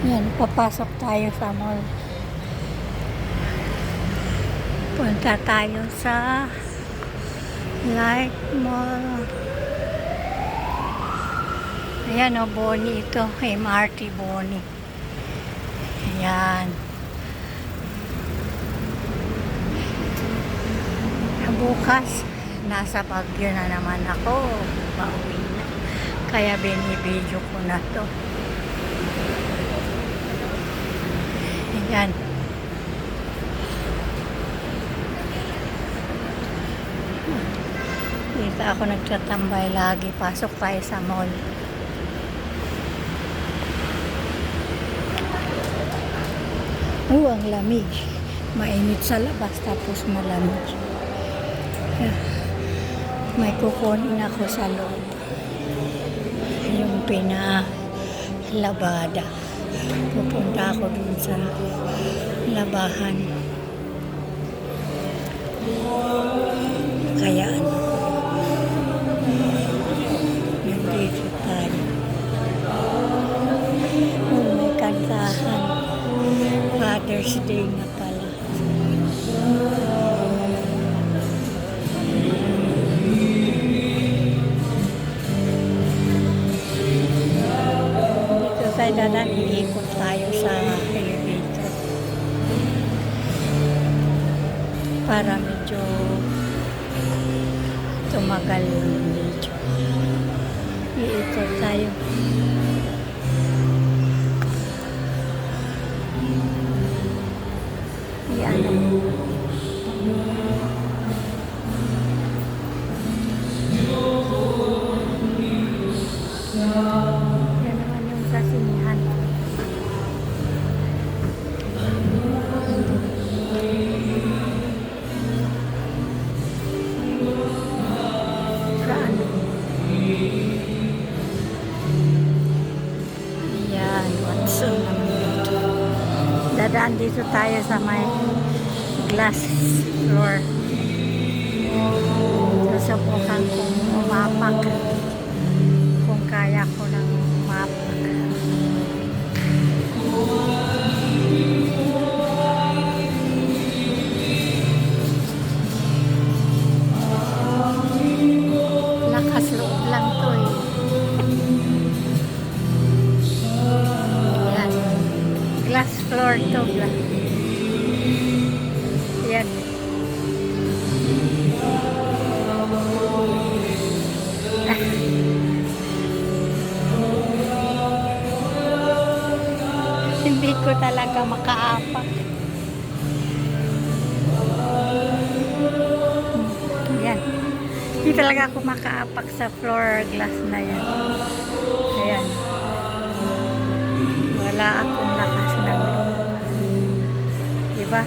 Yan, papasok tayo sa mall. Punta tayo sa Light Mall. Ayan o, Bonnie ito. MRT Bonnie. Ayan. Bukas, nasa Baguio na naman ako. Pauwi na. Kaya binibidyo ko na to. Ayan. Dito ako nagtatambay lagi. Pasok tayo sa mall. Ang lamig. Mainit sa labas tapos malamig. May kukunin ako sa loob. Yung pinalabada. Pupunta ako dun sa labahan. Kaya nandito tayo. May kantahan. Father's Day na pala. Dito tayo dadan, iikot tayo sa elevator. Para medyo tumagal yung video. Iikot tayo. Yan naman yung sasinihan. Saan? Yan, Watson naman dito. Dadaan dito tayo sa may glass floor. Susubukan kong umapak. Kung kaya ko ng umapak. Lakas loob lang to eh. Yan. Glass floor to. Yan. Hindi ko talaga makaapak. Yan. Hindi talaga ako makaapak sa floor glass na yan. Ayan. Wala akong lakas ng loob. Diba?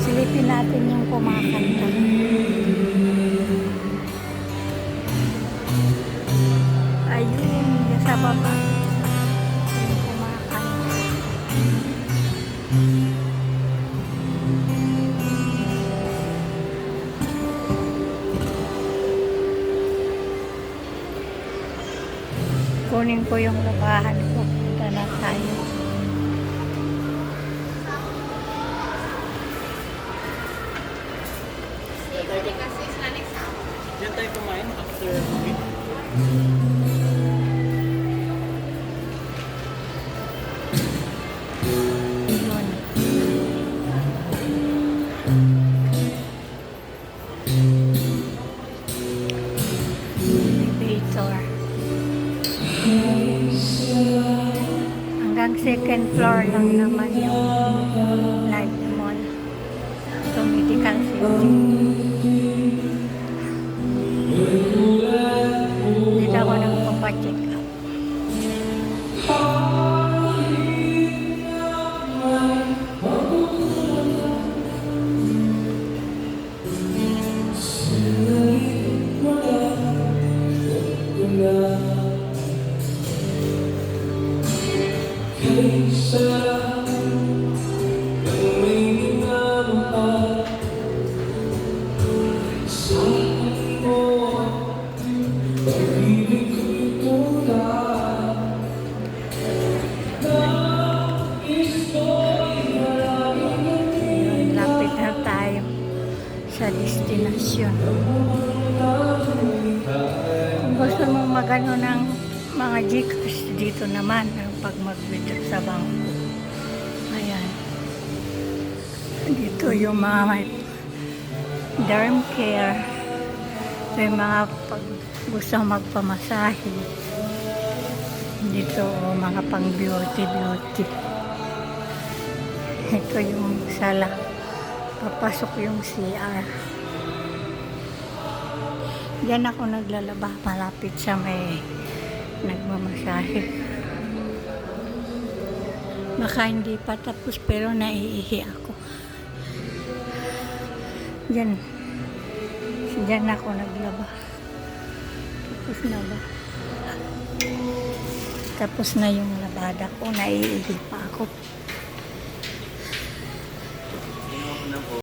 Silipin natin yung kumakanta. Ayun, sa baba. Yung kumakanta. Kunin ko yung labahan ko. Punta na tayo. Diyan tayo kumain after movie. Yun. Elevator. Second floor lang naman yung Light Mall. So, medical city. Dito ako nagpapacheck up. Ayun, lapit na tayo sa destinasyon. Kung gusto mo magano ng mga Gcash dito naman pag mag-withdraw sa bangko. Ayan. Dito yung mga may derm care. Ito yung mga pag gusto magpamasahe. Dito mga pang beauty. Ito yung sala. Papasok yung CR. Diyan ako naglalaba. Malapit sa may nagmamasahe. Baka hindi pa tapos pero naiihi ako. Diyan ako naglaba. Tapos na ba? Tapos na yung labada ko. Naiihi pa ako.